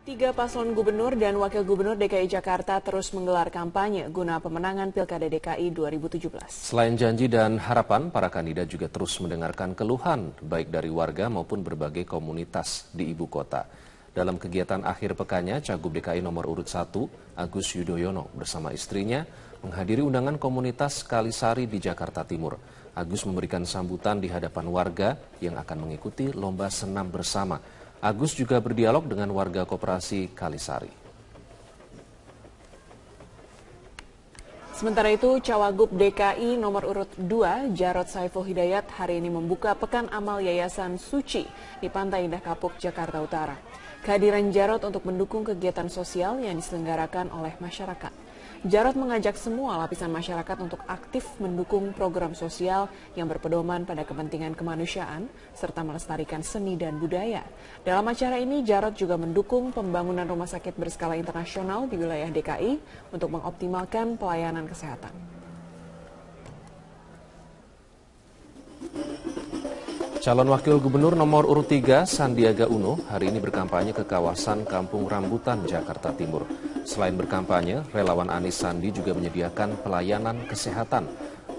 Tiga paslon gubernur dan wakil gubernur DKI Jakarta terus menggelar kampanye guna pemenangan Pilkada DKI 2017. Selain janji dan harapan, para kandidat juga terus mendengarkan keluhan baik dari warga maupun berbagai komunitas di ibu kota. Dalam kegiatan akhir pekannya, Cagup DKI nomor urut 1, Agus Yudhoyono bersama istrinya menghadiri undangan komunitas Kalisari di Jakarta Timur. Agus memberikan sambutan di hadapan warga yang akan mengikuti lomba senam bersama. Agus juga berdialog dengan warga koperasi Kalisari. Sementara itu, Cawagup DKI nomor urut 2, Jarod Saiful Hidayat hari ini membuka Pekan Amal Yayasan Suci di Pantai Indah Kapuk, Jakarta Utara. Kehadiran Jarod untuk mendukung kegiatan sosial yang diselenggarakan oleh masyarakat. Jarod mengajak semua lapisan masyarakat untuk aktif mendukung program sosial yang berpedoman pada kepentingan kemanusiaan serta melestarikan seni dan budaya. Dalam acara ini, Jarod juga mendukung pembangunan rumah sakit berskala internasional di wilayah DKI untuk mengoptimalkan pelayanan kesehatan. Calon Wakil Gubernur nomor urut 3, Sandiaga Uno, hari ini berkampanye ke kawasan Kampung Rambutan, Jakarta Timur. Selain berkampanye, relawan Anies Sandi juga menyediakan pelayanan kesehatan.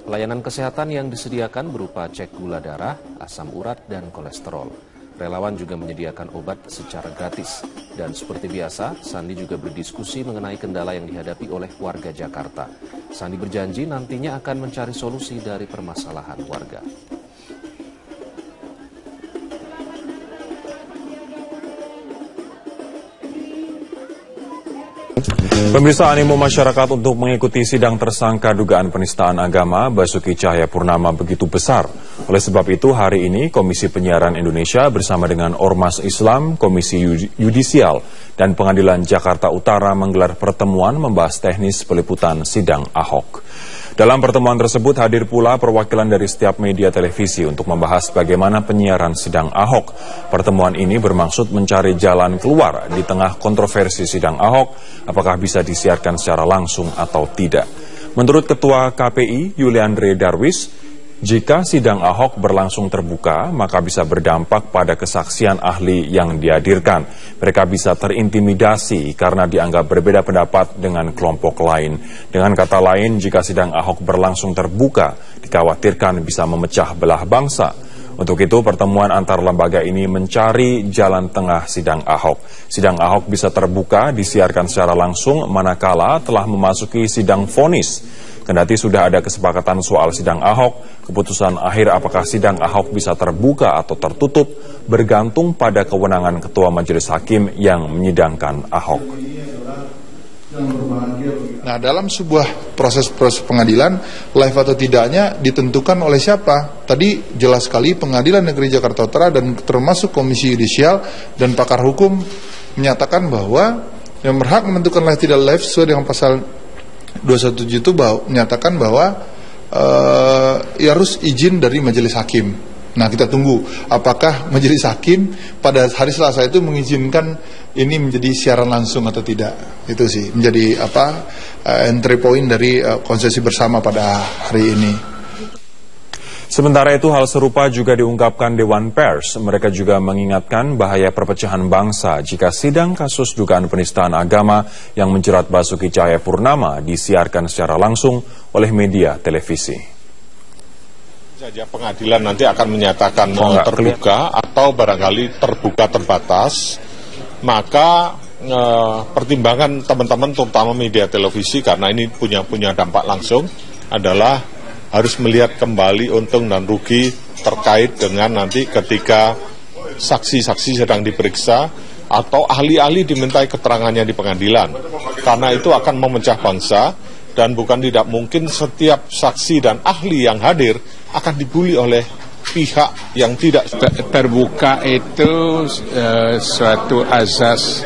Pelayanan kesehatan yang disediakan berupa cek gula darah, asam urat, dan kolesterol. Relawan juga menyediakan obat secara gratis. Dan seperti biasa, Sandi juga berdiskusi mengenai kendala yang dihadapi oleh warga Jakarta. Sandi berjanji nantinya akan mencari solusi dari permasalahan warga. Pemirsa, animo masyarakat untuk mengikuti sidang tersangka dugaan penistaan agama Basuki Cahayapurnama begitu besar. Oleh sebab itu, hari ini Komisi Penyiaran Indonesia bersama dengan Ormas Islam, Komisi Yudisial, dan Pengadilan Jakarta Utara menggelar pertemuan membahas teknis peliputan sidang Ahok. Dalam pertemuan tersebut hadir pula perwakilan dari setiap media televisi untuk membahas bagaimana penyiaran sidang Ahok. Pertemuan ini bermaksud mencari jalan keluar di tengah kontroversi sidang Ahok, apakah bisa disiarkan secara langsung atau tidak. Menurut Ketua KPI Yuliandre Darwis, jika sidang Ahok berlangsung terbuka, maka bisa berdampak pada kesaksian ahli yang dihadirkan. Mereka bisa terintimidasi karena dianggap berbeda pendapat dengan kelompok lain. Dengan kata lain, jika sidang Ahok berlangsung terbuka, dikhawatirkan bisa memecah belah bangsa. Untuk itu, pertemuan antar lembaga ini mencari jalan tengah sidang Ahok. Sidang Ahok bisa terbuka, disiarkan secara langsung manakala telah memasuki sidang vonis. Kendati sudah ada kesepakatan soal sidang Ahok, keputusan akhir apakah sidang Ahok bisa terbuka atau tertutup bergantung pada kewenangan Ketua Majelis Hakim yang menyidangkan Ahok. Nah, dalam sebuah proses pengadilan, live atau tidaknya ditentukan oleh siapa? Tadi jelas sekali Pengadilan Negeri Jakarta Utara dan termasuk Komisi Yudisial dan pakar hukum menyatakan bahwa yang berhak menentukan live tidak live sesuai dengan pasal 217 itu menyatakan bahwa harus izin dari majelis hakim. Nah, kita tunggu apakah majelis hakim pada hari Selasa itu mengizinkan ini menjadi siaran langsung atau tidak. Itu sih menjadi entry point dari konsesi bersama pada hari ini. Sementara itu, hal serupa juga diungkapkan Dewan Pers. Mereka juga mengingatkan bahaya perpecahan bangsa jika sidang kasus dugaan penistaan agama yang menjerat Basuki Cahayapurnama disiarkan secara langsung oleh media televisi. Saja pengadilan nanti akan menyatakan terbuka atau barangkali terbuka terbatas, maka pertimbangan teman-teman terutama media televisi karena ini punya dampak langsung adalah harus melihat kembali untung dan rugi terkait dengan nanti ketika saksi-saksi sedang diperiksa atau ahli-ahli dimintai keterangannya di pengadilan. Karena itu akan memecah bangsa dan bukan tidak mungkin setiap saksi dan ahli yang hadir akan dibully oleh pihak yang tidak terbuka. Itu suatu azas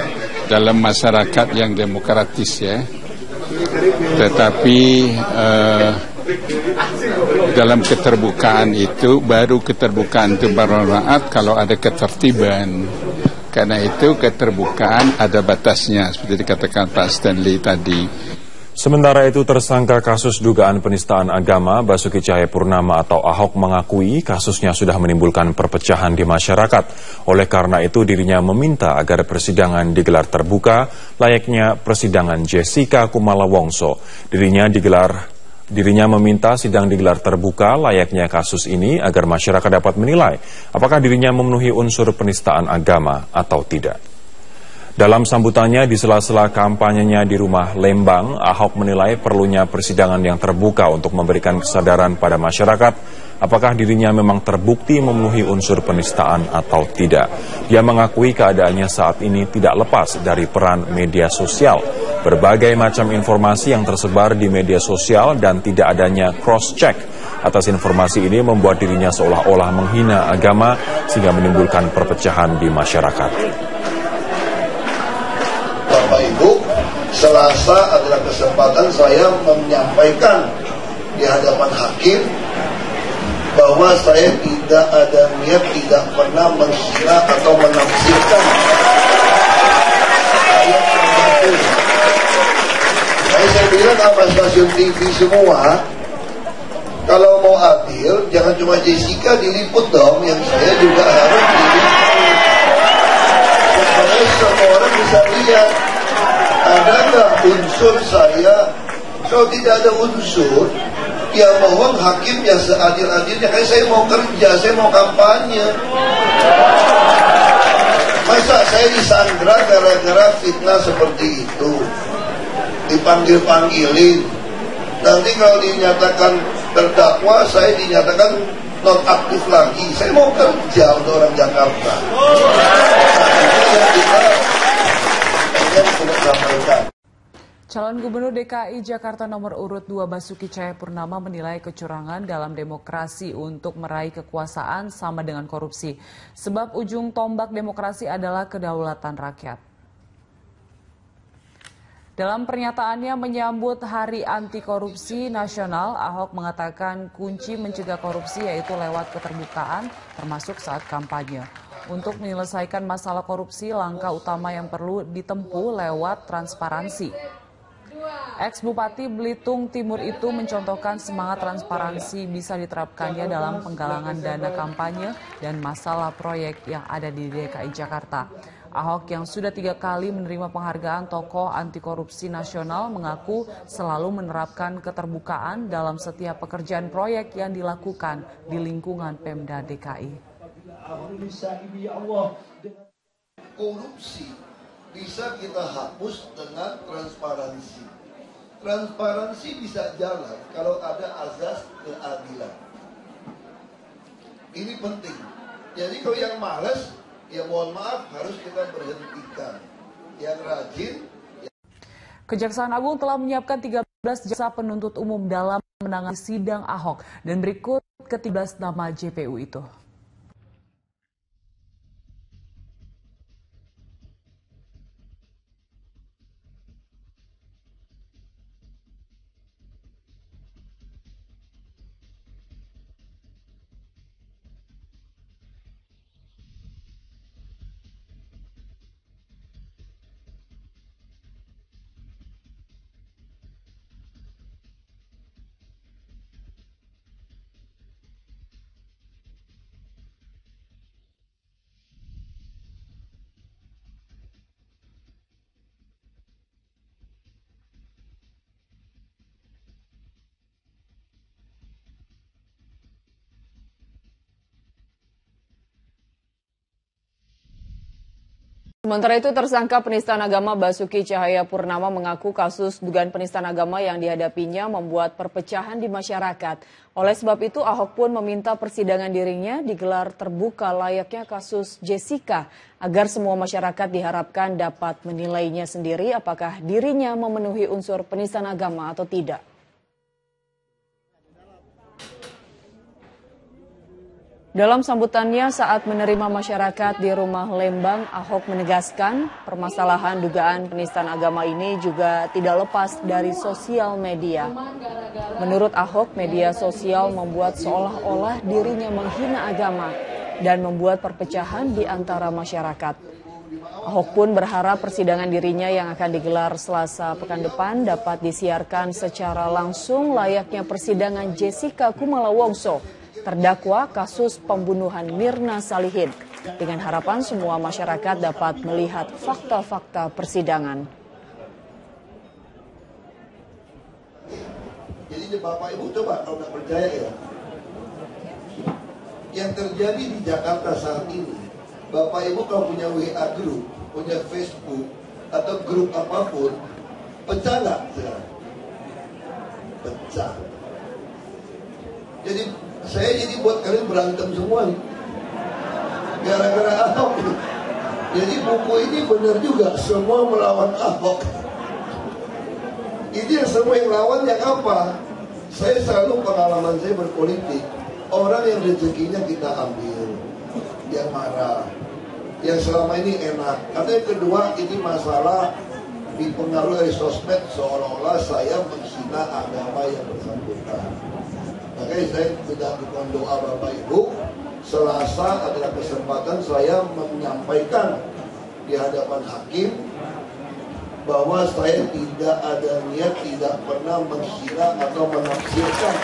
dalam masyarakat yang demokratis ya. Tetapi dalam keterbukaan itu baru bermanfaat kalau ada ketertiban. Karena itu keterbukaan ada batasnya seperti dikatakan Pak Stanley tadi. Sementara itu, tersangka kasus dugaan penistaan agama Basuki Cahayapurnama atau Ahok mengakui kasusnya sudah menimbulkan perpecahan di masyarakat. Oleh karena itu, dirinya meminta agar persidangan digelar terbuka layaknya persidangan Jessica Kumala Wongso. Dirinya meminta sidang digelar terbuka layaknya kasus ini agar masyarakat dapat menilai apakah dirinya memenuhi unsur penistaan agama atau tidak. Dalam sambutannya di sela-sela kampanyenya di rumah Lembang, Ahok menilai perlunya persidangan yang terbuka untuk memberikan kesadaran pada masyarakat apakah dirinya memang terbukti memenuhi unsur penistaan atau tidak. Dia mengakui keadaannya saat ini tidak lepas dari peran media sosial. Berbagai macam informasi yang tersebar di media sosial dan tidak adanya cross-check atas informasi ini membuat dirinya seolah-olah menghina agama sehingga menimbulkan perpecahan di masyarakat. Bapak Ibu, Selasa adalah kesempatan saya menyampaikan di hadapan hakim bahwa saya tidak ada niat, tidak pernah menghina atau menafsirkan ayat tertentu. Saya bilang sama stasiun TV semua, kalau mau adil, jangan cuma Jessica diliput dong, yang saya juga harus diliput. Supaya semua orang bisa lihat ada nggak unsur saya. Kalau tidak ada unsur, ya mohon hakim yang seadil-adilnya. Kayak saya mau kerja, saya mau kampanye. Masa saya disandra gara-gara fitnah seperti itu, dipanggil-panggilin. Nanti kalau dinyatakan terdakwa, saya dinyatakan non aktif lagi. Saya mau kerja untuk orang Jakarta. Calon Gubernur DKI Jakarta nomor urut 2 Basuki Cahayapurnama menilai kecurangan dalam demokrasi untuk meraih kekuasaan sama dengan korupsi. Sebab ujung tombak demokrasi adalah kedaulatan rakyat. Dalam pernyataannya menyambut Hari Anti Korupsi Nasional, Ahok mengatakan kunci mencegah korupsi yaitu lewat keterbukaan, termasuk saat kampanye. Untuk menyelesaikan masalah korupsi, langkah utama yang perlu ditempuh lewat transparansi. Ex-Bupati Belitung Timur itu mencontohkan semangat transparansi bisa diterapkannya dalam penggalangan dana kampanye dan masalah proyek yang ada di DKI Jakarta. Ahok yang sudah 3 kali menerima penghargaan tokoh anti korupsi nasional mengaku selalu menerapkan keterbukaan dalam setiap pekerjaan proyek yang dilakukan di lingkungan Pemda DKI. Korupsi bisa kita hapus dengan transparansi. Transparansi bisa jalan kalau ada azas keadilan. Ini penting. Jadi kalau yang malas, ya mohon maaf harus kita berhentikan. Yang rajin. Kejaksaan Agung telah menyiapkan 13 jaksa penuntut umum dalam menangani sidang Ahok dan berikut ke-13 nama JPU itu. Sementara itu, tersangka penistaan agama Basuki Cahayapurnama mengaku kasus dugaan penistaan agama yang dihadapinya membuat perpecahan di masyarakat. Oleh sebab itu, Ahok pun meminta persidangan dirinya digelar terbuka layaknya kasus Jessica, agar semua masyarakat diharapkan dapat menilainya sendiri apakah dirinya memenuhi unsur penistaan agama atau tidak. Dalam sambutannya saat menerima masyarakat di rumah Lembang, Ahok menegaskan permasalahan dugaan penistaan agama ini juga tidak lepas dari sosial media. Menurut Ahok, media sosial membuat seolah-olah dirinya menghina agama dan membuat perpecahan di antara masyarakat. Ahok pun berharap persidangan dirinya yang akan digelar Selasa pekan depan dapat disiarkan secara langsung layaknya persidangan Jessica Kumala Wongso, terdakwa kasus pembunuhan Mirna Salihin, dengan harapan semua masyarakat dapat melihat fakta-fakta persidangan. Jadi Bapak Ibu coba kalau nggak percaya ya, yang terjadi di Jakarta saat ini, Bapak Ibu kalau punya WA group, punya Facebook atau grup apapun, pecah nggak sekarang? Pecah. Jadi saya buat kalian berantem semua nih, gara-gara Ahok. Jadi buku ini benar juga, semua melawan Ahok. Ini yang semua yang lawan yang apa? Saya selalu pengalaman saya berpolitik, orang yang rezekinya kita ambil, yang marah, yang selama ini enak. Karena yang kedua, ini masalah dipengaruhi dari sosmed seolah-olah saya menghina agama yang bersangkutan. Makanya saya minta dukungan doa Bapak Ibu. Selasa adalah kesempatan saya menyampaikan di hadapan hakim bahwa saya tidak ada niat, tidak pernah menghina atau menafsirkan